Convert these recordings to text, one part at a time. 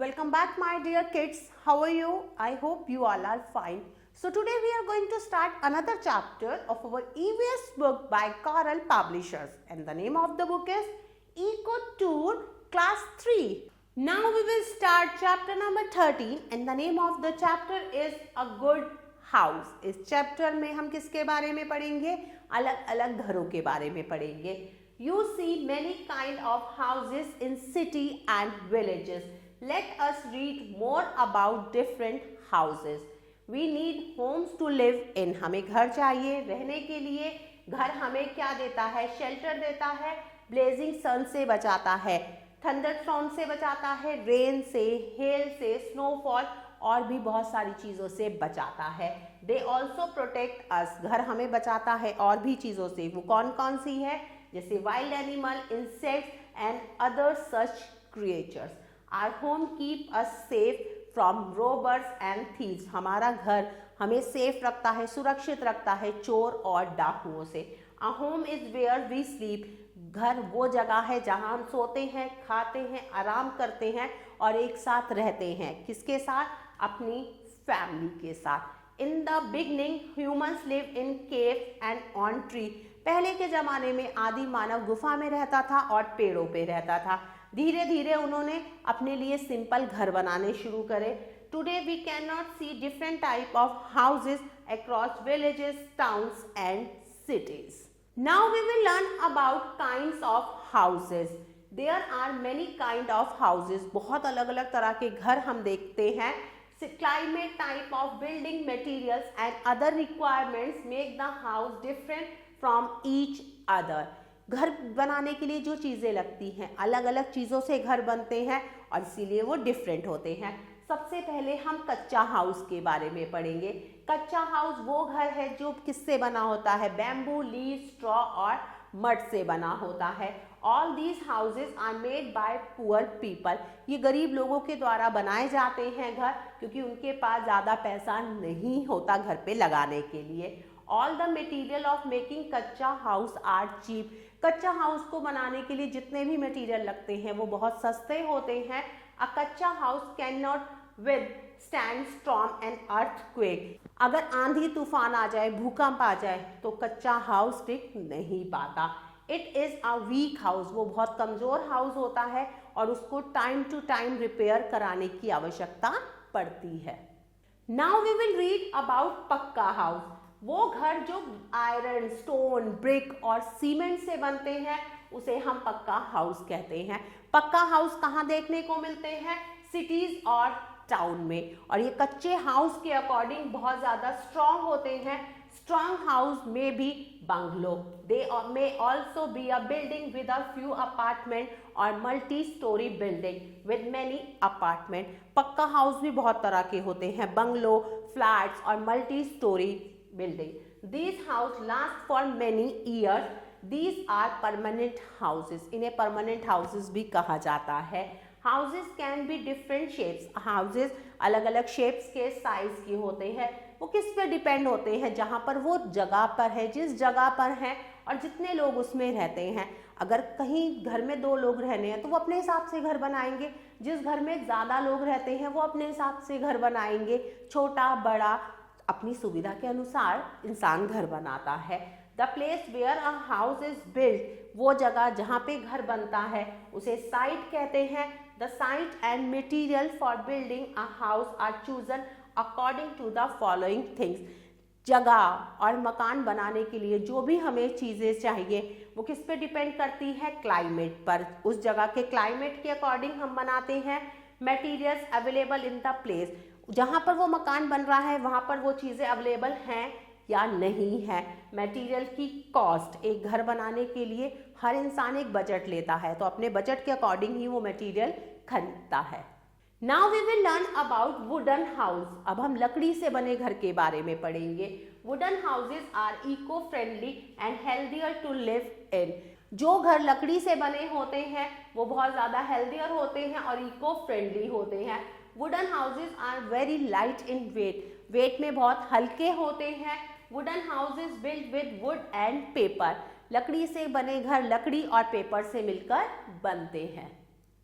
Welcome back my dear kids. How are you? I hope you all are fine. So today we are going to start another chapter of our EVS book by Coral Publishers, and the name of the book is Eco Tour Class 3. Now we will start chapter number 13 and the name of the chapter is A Good House. इस chapter में हम किसके बारे में पढ़ेंगे? अलग अलग घरों के बारे में पढ़ेंगे. You see many kind of houses in city and villages. Let us read more about different houses. We need homes to live in. हमें घर चाहिए रहने के लिए. घर हमें क्या देता है? शेल्टर देता है, ब्लेजिंग सन से बचाता है, थंडरस्टॉर्म से बचाता है, रेन से, हेल से, स्नोफॉल और भी बहुत सारी चीज़ों से बचाता है. They also protect us. घर हमें बचाता है और भी चीज़ों से. वो कौन कौन सी है? जैसे wild animal, insects and other such creatures. Our home keep us safe from robbers and thieves. हमारा घर हमें सेफ रखता है, सुरक्षित रखता है चोर और डाकुओं से. A home is where we sleep. घर वो जगह है जहाँ हम सोते हैं, खाते हैं, आराम करते हैं और एक साथ रहते हैं. किसके साथ? अपनी फैमिली के साथ. In the beginning, humans lived in caves and on tree. पहले के ज़माने में आदि मानव गुफा में रहता था और पेड़ों पे रहता था. धीरे धीरे उन्होंने अपने लिए सिंपल घर बनाने शुरू करे. Today we can not see different type of houses across villages, towns and cities. Now we will learn about kinds of houses. There are many kind of houses. बहुत अलग अलग तरह के घर हम देखते हैं. Climate, type of building materials and other requirements make the house different from each other. घर बनाने के लिए जो चीज़ें लगती हैं, अलग अलग चीज़ों से घर बनते हैं और इसीलिए वो डिफरेंट होते हैं. सबसे पहले हम कच्चा हाउस के बारे में पढ़ेंगे. कच्चा हाउस वो घर है जो किससे बना होता है? बैम्बू, लीव, स्ट्रॉ और मड से बना होता है. All these houses are made by poor people. ये गरीब लोगों के द्वारा बनाए जाते हैं घर, क्योंकि उनके पास ज़्यादा पैसा नहीं होता घर पे लगाने के लिए. All the material of making कच्चा हाउस आर चीप. कच्चा हाउस को बनाने के लिए जितने भी मटेरियल लगते हैं वो बहुत सस्ते होते हैं. अ कच्चा house can not withstand storm and earthquake. अगर आंधी तूफान आ जाए, भूकंप आ जाए तो कच्चा हाउस टिक नहीं पाता. It is a weak house. वो बहुत कमज़ोर हाउस होता है और उसको टाइम टू टाइम रिपेयर कराने की आवश्यकता पड़ती है. Now we will read about pucca house. वो घर जो आयरन, स्टोन, ब्रिक और सीमेंट से बनते हैं उसे हम पक्का हाउस कहते हैं. पक्का हाउस कहाँ देखने को मिलते हैं? सिटीज और टाउन में. और ये कच्चे हाउस के अकॉर्डिंग बहुत ज़्यादा स्ट्रॉन्ग होते हैं. स्ट्रॉन्ग हाउस में भी bungalow. They may also be a building with a few apartment और multi storey building with many apartment. Pucca house भी बहुत तरह के होते हैं. बंगलो, फ्लैट्स और multi storey building. These house last for many years. These are permanent houses. इन्हें permanent houses भी कहा जाता है. Houses can be different shapes. Houses अलग अलग shapes के size के होते हैं. वो किस पे depend होते हैं? जहाँ पर वो जगह पर है, जिस जगह पर है और जितने लोग उसमें रहते हैं. अगर कहीं घर में 2 लोग रहने हैं तो वो अपने हिसाब से घर बनाएंगे. जिस घर में ज़्यादा लोग रहते हैं वो अपने हिसाब से घर बनाएंगे. छोटा बड़ा अपनी सुविधा के अनुसार इंसान घर बनाता है. The place where a house is build. वो जगह जहाँ पे घर बनता है उसे साइट कहते हैं. The site and material for building a house are chosen according to the following things. जगह और मकान बनाने के लिए जो भी हमें चीज़ें चाहिए वो किस पे डिपेंड करती है? क्लाइमेट पर. उस जगह के क्लाइमेट के अकॉर्डिंग हम बनाते हैं. Materials available in the place. जहाँ पर वो मकान बन रहा है वहाँ पर वो चीज़ें अवेलेबल हैं या नहीं है. मटेरियल की कॉस्ट. एक घर बनाने के लिए हर इंसान एक बजट लेता है, तो अपने बजट के अकॉर्डिंग ही वो मटेरियल खरीदता है. Now we will learn about wooden house. अब हम लकड़ी से बने घर के बारे में पढ़ेंगे. Wooden houses are eco friendly and healthier to live in. जो घर लकड़ी से बने होते हैं वो बहुत ज़्यादा हेल्दियर होते हैं और इको फ्रेंडली होते हैं. Wooden houses are very light in weight. Weight में बहुत हल्के होते हैं. Wooden houses build with wood and paper. लकड़ी से बने घर लकड़ी और पेपर से मिलकर बनते हैं.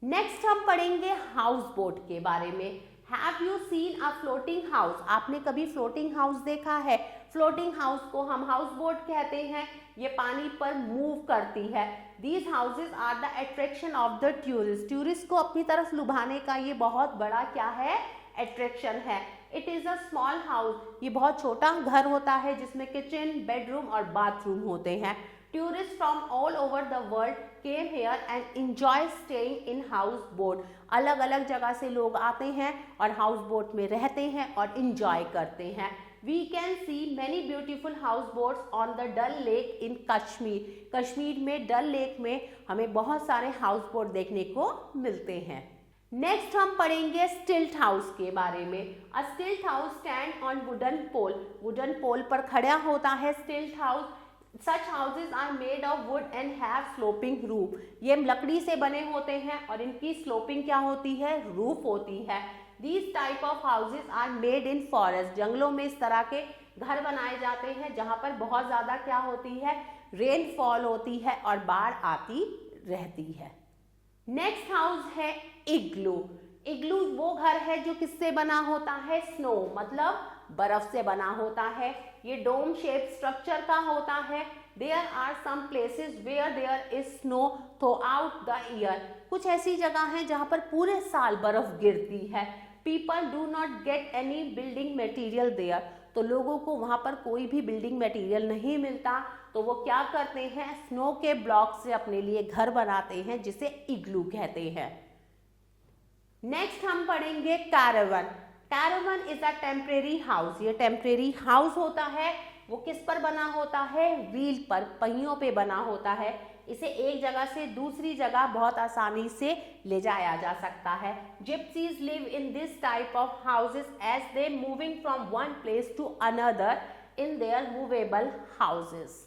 नेक्स्ट हम पढ़ेंगे हाउस बोट के बारे में। Have you seen a floating house? आपने कभी फ्लोटिंग हाउस देखा है? फ्लोटिंग हाउस को हम हाउस बोट कहते हैं। ये पानी पर मूव करती है। These houses are the attraction of the tourist. Tourist को अपनी तरफ लुभाने का ये बहुत बड़ा क्या है? अट्रैक्शन है। It is a small house. ये बहुत छोटा घर होता है जिसमें किचन, बेडरूम और बाथरूम होते हैं। Tourist from all over the world came here and enjoy staying in house boat. अलग अलग जगह से लोग आते हैं और हाउस बोट में रहते हैं और इंजॉय करते हैं। We can see many beautiful house boats on the Dal lake in Kashmir. Kashmir में डल लेक में हमें बहुत सारे हाउस बोट देखने को मिलते हैं। नेक्स्ट हम पढ़ेंगे स्टिल्ट हाउस के बारे में। A stilt house stand on wooden pole. Wooden pole पर खड़ा होता है stilt house. Such houses are made of wood and have sloping roof. ये लकड़ी से बने होते हैं और इनकी स्लोपिंग क्या होती है? रूफ होती है। These type of houses are made in forest. जंगलों में इस तरह के घर बनाए जाते हैं जहाँ पर बहुत ज़्यादा क्या होती है? रेनफॉल होती है और बाढ़ आती रहती है। नेक्स्ट हाउस है इग्लू। इग्लू वो घर है जो किससे बना होता है? स्नो, मतलब बर्फ से बना होता है। ये डोम शेप स्ट्रक्चर का होता है। There are some places where there is snow throughout the year. कुछ ऐसी जगह हैं जहाँ पर पूरे साल बर्फ गिरती है। People do not get any building material there. तो लोगों को वहाँ पर कोई भी बिल्डिंग मटेरियल नहीं मिलता, तो वो क्या करते हैं? स्नो के ब्लॉक से अपने लिए घर बनाते हैं जिसे इग्लू कहते हैं। नेक्स्ट हम पढ़ेंगे caravan. Caravan is a temporary house. ये टेम्परेरी हाउस होता है। वो किस पर बना होता है? व्हील पर, पहियों पे बना होता है। इसे एक जगह से दूसरी जगह बहुत आसानी से ले जाया जा सकता है। Gypsies live in this type of houses as they moving from one place to another in their movable houses.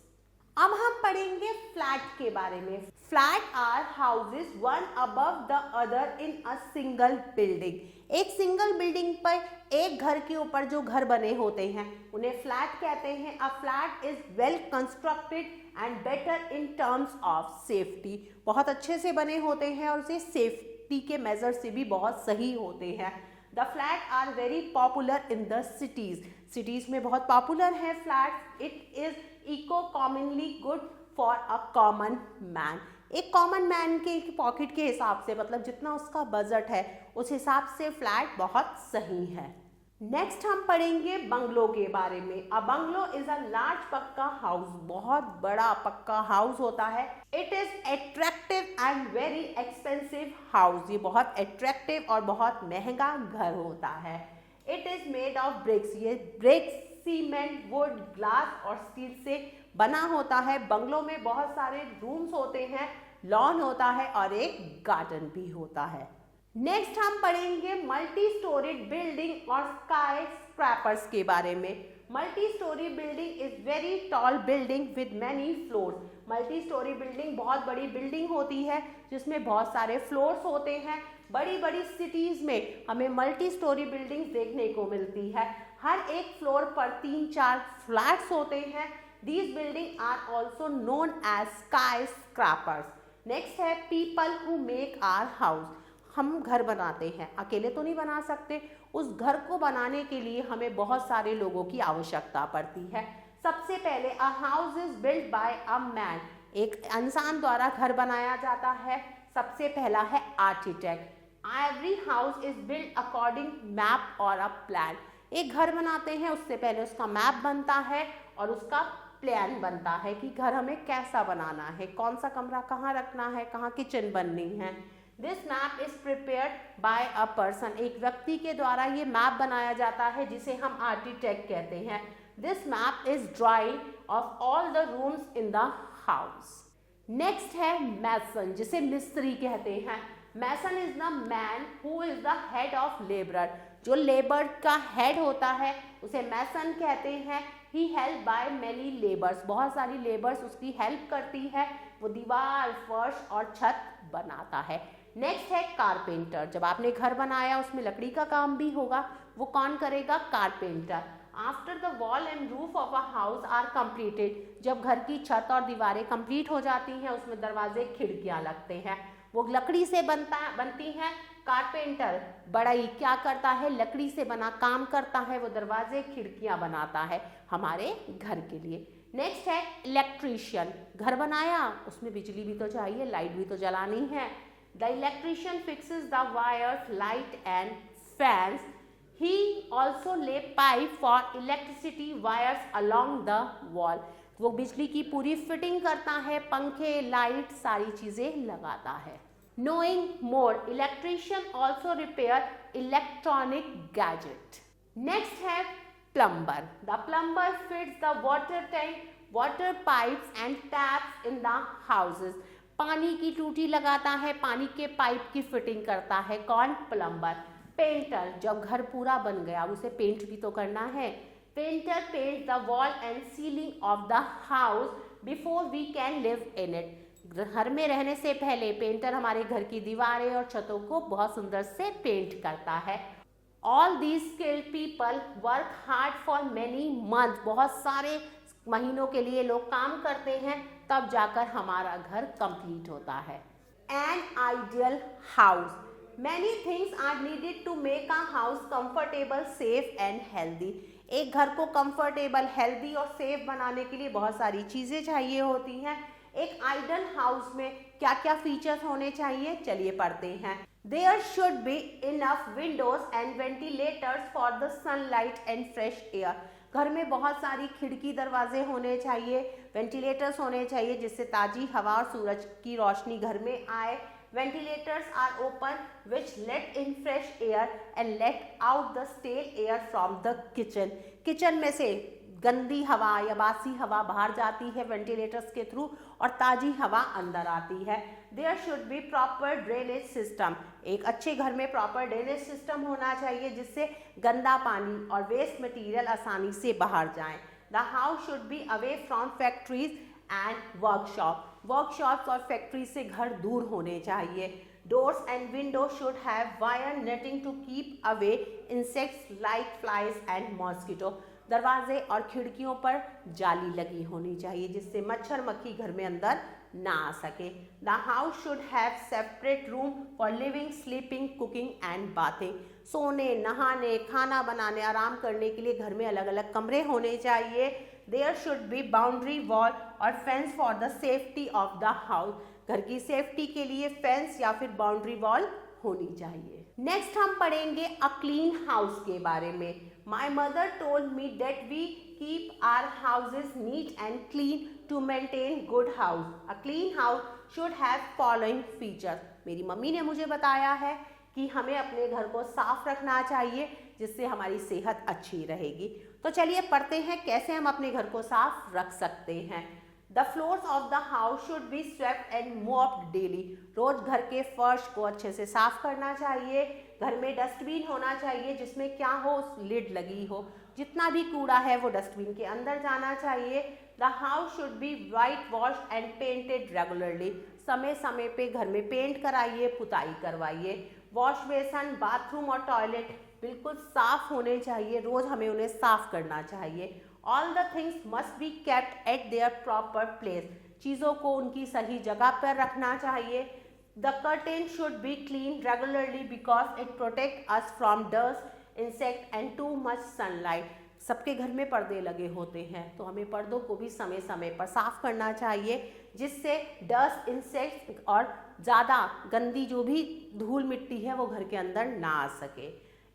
अब हम पढ़ेंगे फ्लैट के बारे में। Flat are houses one above the other in a single building. एक single building पर एक घर के ऊपर जो घर बने होते हैं उन्हें फ्लैट कहते हैं। A flat is well constructed and better in terms of safety. बहुत अच्छे से बने होते हैं और उसे सेफ्टी के मेजर से भी बहुत सही होते हैं। The flat are very popular in the cities. Cities में बहुत पॉपुलर है flat. It is economically good for a common man. एक कॉमन मैन के पॉकेट के हिसाब से, मतलब जितना उसका बजट है उस हिसाब से फ्लैट बहुत सही है। नेक्स्ट हम पढ़ेंगे बंगलो के बारे में। A bungalow is a large पक्का हाउस। बहुत बड़ा पक्का हाउस होता है। It is attractive and very expensive house. ये बहुत अट्रैक्टिव और बहुत महंगा घर होता है। It is made of BRICS. ये ब्रिक्स, सीमेंट, वुड, ग्लास और स्टील से बना होता है। बंगलों में बहुत सारे रूम्स होते हैं, लॉन होता है और एक गार्डन भी होता है। नेक्स्ट हम पढ़ेंगे मल्टी स्टोरीड बिल्डिंग और स्काई स्क्रैपर्स के बारे में। Multi storey building is very tall building with many floors. Multi storey building बहुत बड़ी बिल्डिंग होती है जिसमें बहुत सारे फ्लोर्स होते हैं। बड़ी बड़ी सिटीज में हमें मल्टी स्टोरी बिल्डिंग्स देखने को मिलती है। हर एक फ्लोर पर 3-4 फ्लैट्स होते हैं। These buildings are also known as skyscrapers. Next है people who make our house. हम घर बनाते हैं, अकेले तो नहीं बना सकते। उस घर को बनाने के लिए हमें बहुत सारे लोगों की आवश्यकता पड़ती है। सबसे पहले अ house is build by a man. एक इंसान द्वारा घर बनाया जाता है। सबसे पहला है architect. Every house is build according map और अ प्लान। एक घर बनाते हैं उससे पहले उसका मैप बनता है और उसका प्लान बनता है कि घर हमें कैसा बनाना है, कौन सा कमरा कहाँ रखना है, कहाँ किचन बननी है। This map is prepared by a person. एक व्यक्ति के द्वारा ये मैप बनाया जाता है जिसे हम आर्किटेक्ट कहते हैं। This map is drawing of all the rooms in the house. Next है मैसन, जिसे मिस्त्री कहते हैं। Mason is the man who is the head of labourer. जो लेबर का हेड होता है उसे मैसन कहते हैं। He help by many labours. बहुत सारी लेबर्स उसकी हेल्प करती है। वो दीवार, फर्श और छत बनाता है। नेक्स्ट है कारपेंटर। जब आपने घर बनाया उसमें लकड़ी का काम भी होगा, वो कौन करेगा? Carpenter. After the wall and roof of a house are completed. जब घर की छत और दीवारें कंप्लीट हो जाती हैं, उसमें दरवाजे, खिड़कियां लगते हैं। वो लकड़ी से बनती हैं। कारपेंटर बढ़ई क्या करता है, लकड़ी से बना काम करता है, वो दरवाजे खिड़कियां बनाता है हमारे घर के लिए। नेक्स्ट है इलेक्ट्रीशियन, घर बनाया उसमें बिजली भी तो चाहिए, लाइट भी तो जलानी है। The electrician fixes the wires, light and fans. He also lay pipe for electricity wires along the wall. वो बिजली की पूरी फिटिंग करता है, पंखे, लाइट, सारी चीजें लगाता है। Knowing more, electrician also repair electronic gadget. Next है plumber. The plumber fits the water tank, water pipes and taps in the houses. पानी की टूटी लगाता है, पानी के पाइप की फिटिंग करता है। कौन? प्लम्बर। पेंटर, जब घर पूरा बन गया उसे पेंट भी तो करना है। Painter paint the wall and ceiling of the house before we can live in it. घर में रहने से पहले पेंटर हमारे घर की दीवारें और छतों को बहुत सुंदर से पेंट करता है। All these skilled people work hard for many month. बहुत सारे महीनों के लिए लोग काम करते हैं, तब जाकर हमारा घर कंप्लीट होता है। An ideal house, Many things are needed to make a house comfortable, safe and healthy. एक घर को कंफर्टेबल, हेल्दी और सेफ बनाने के लिए बहुत सारी चीज़ें चाहिए होती हैं। एक आइडियल हाउस में क्या क्या फीचर्स होने चाहिए, चलिए पढ़ते हैं। There should be enough windows and ventilators for the sunlight and fresh air. घर में बहुत सारी खिड़की दरवाजे होने चाहिए, वेंटिलेटर्स होने चाहिए जिससे ताज़ी हवा और सूरज की रोशनी घर में आए। Ventilators are open which let in fresh air and let out the stale air from the kitchen. Kitchen में से गंदी हवा या बासी हवा बाहर जाती है वेंटिलेटर्स के थ्रू और ताज़ी हवा अंदर आती है। There should be proper drainage system. एक अच्छे घर में प्रॉपर ड्रेनेज सिस्टम होना चाहिए जिससे गंदा पानी और वेस्ट मटेरियल आसानी से बाहर जाएं। The house should be away from factories and workshop. Workshops और फैक्ट्री से घर दूर होने चाहिए। Doors and window should have wire netting to keep away insects like flies and mosquito. दरवाजे और खिड़कियों पर जाली लगी होनी चाहिए जिससे मच्छर मक्खी घर में अंदर ना आ सके। The house should have separate room for living, sleeping, cooking and bathing. सोने, नहाने, खाना बनाने, आराम करने के लिए घर में अलग अलग कमरे होने चाहिए। There should be boundary wall और fence for the safety of the house. घर की सेफ्टी के लिए फेंस या फिर बाउंड्री वॉल होनी चाहिए। नेक्स्ट हम पढ़ेंगे अ क्लीन हाउस के बारे में। My mother told me that we keep our houses neat and clean to maintain good house. A clean house should have following features. मेरी मम्मी ने मुझे बताया है कि हमें अपने घर को साफ रखना चाहिए जिससे हमारी सेहत अच्छी रहेगी। तो चलिए पढ़ते हैं कैसे हम अपने घर को साफ रख सकते हैं। The floors of the house should be swept and mopped daily. रोज घर के फर्श को अच्छे से साफ करना चाहिए। घर में डस्टबिन होना चाहिए जिसमें क्या हो, लिड लगी हो। जितना भी कूड़ा है वो डस्टबिन के अंदर जाना चाहिए। The house should B white wash and painted regularly. समय समय पे घर में पेंट कराइए, पुताई करवाइए। वॉश बेसन, बाथरूम और टॉयलेट बिल्कुल साफ होने चाहिए, रोज हमें उन्हें साफ करना चाहिए। All the things must be kept at there proper place. चीज़ों को उनकी सही जगह पर रखना चाहिए। The curtain should be clean regularly because it protect us from dust, insect and too much sunlight. सबके घर में पर्दे लगे होते हैं तो हमें पर्दों को भी समय समय पर साफ करना चाहिए जिससे डस्ट, इंसेक्ट और ज़्यादा गंदी जो भी धूल मिट्टी है वो घर के अंदर ना आ सके।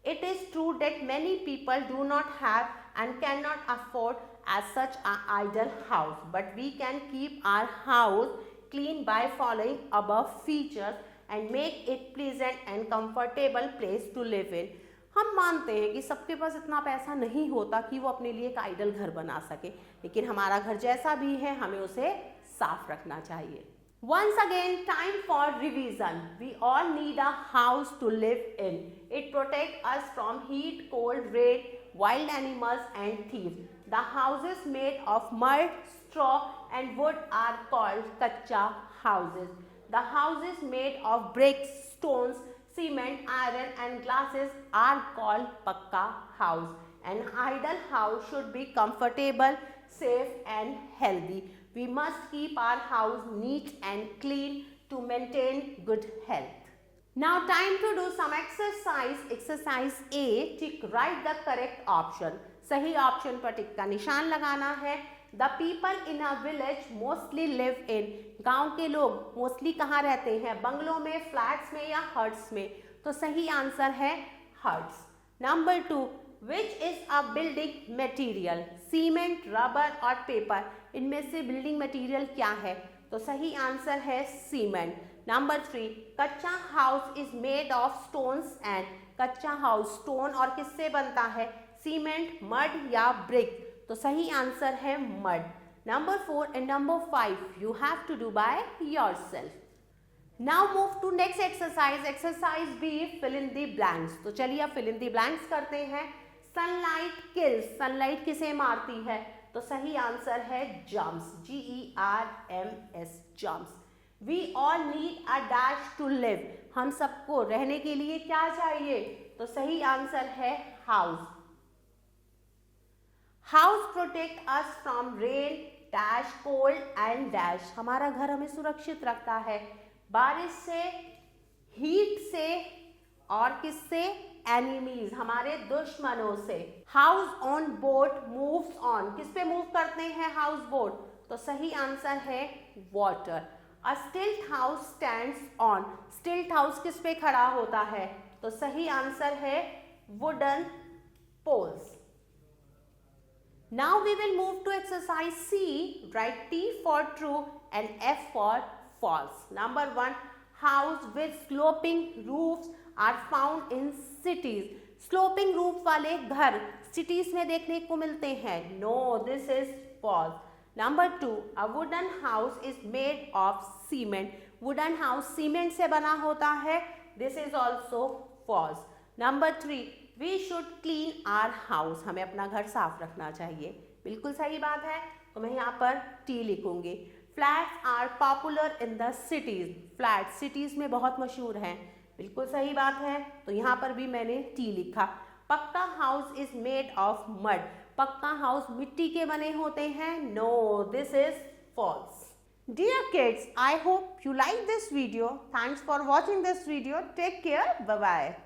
It is true that many people do not have and cannot afford as such an ideal house, but we can keep our house clean by following above features and make it pleasant and comfortable place to live in. हम मानते हैं कि सबके पास इतना पैसा नहीं होता कि वो अपने लिए एक आइडल घर बना सके, लेकिन हमारा घर जैसा भी है हमें उसे साफ रखना चाहिए। Once again, time for revision. We all need a house to live in. It protects us from heat, cold, rain, wild animals and thieves. The houses made of mud, straw and wood are called kacha houses. The houses made of bricks, stones, cement, iron and glasses are called pakka house. An ideal house should be comfortable, safe and healthy. We must keep our house neat and clean to maintain good health. Now time to do some exercise. Exercise A, tick write the correct option. सही option पर टिक का निशान लगाना है. The people in a village mostly live in. गांव के लोग mostly कहाँ रहते हैं? बंगलों में, फ्लैट्स में या हट्स में? तो सही आंसर है huts. Number 2, which is a building material? Cement, rubber और पेपर, इनमें से बिल्डिंग मटेरियल क्या है? तो सही आंसर है cement. Number 3, kutcha house is made of stones and. कच्चा हाउस स्टोन और किससे बनता है? सीमेंट, मड या ब्रिक? तो सही आंसर है mud. Number 4 and number 5 you have to do by yourself. Now move to next exercise. Exercise B, fill in the blanks. तो चलिए अब फिल इन दी ब्लैंक्स करते हैं. Sunlight kills. सनलाइट किसे मारती है? तो सही आंसर है germs. GERMS, germs. We all need a dash to live. हम सबको रहने के लिए क्या चाहिए? तो सही आंसर है house. House protect us from rain, dash, cold and dash. हमारा घर हमें सुरक्षित रखता है बारिश से, हीट से और किससे? एनिमीज, हमारे दुश्मनों से. House on boat moves on. किस पे मूव करते हैं हाउस बोट? तो सही आंसर है water. A stilt house stands on. Stilt house किस पे खड़ा होता है? तो सही आंसर है wooden poles. Now we will move to exercise C. Write T for true and F for false. Number 1, house with sloping roofs are found in cities. Sloping roof वाले घर cities में देखने को मिलते हैं. No, this is false. Number 2, a wooden house is made of cement. Wooden house cement से बना होता है. This is also false. Number 3, we should clean our house. हमें अपना घर साफ रखना चाहिए. बिल्कुल सही बात है. तो मैं यहाँ पर टी लिखूंगी. Flats are popular in the cities. Flat cities में बहुत मशहूर हैं. बिल्कुल सही बात है. तो यहाँ पर भी मैंने टी लिखा. Pucca house is made of mud. पक्का हाउस मिट्टी के बने होते हैं. No, this is false. Dear kids, I hope you like this video. Thanks for watching this video. Take care. Bye bye.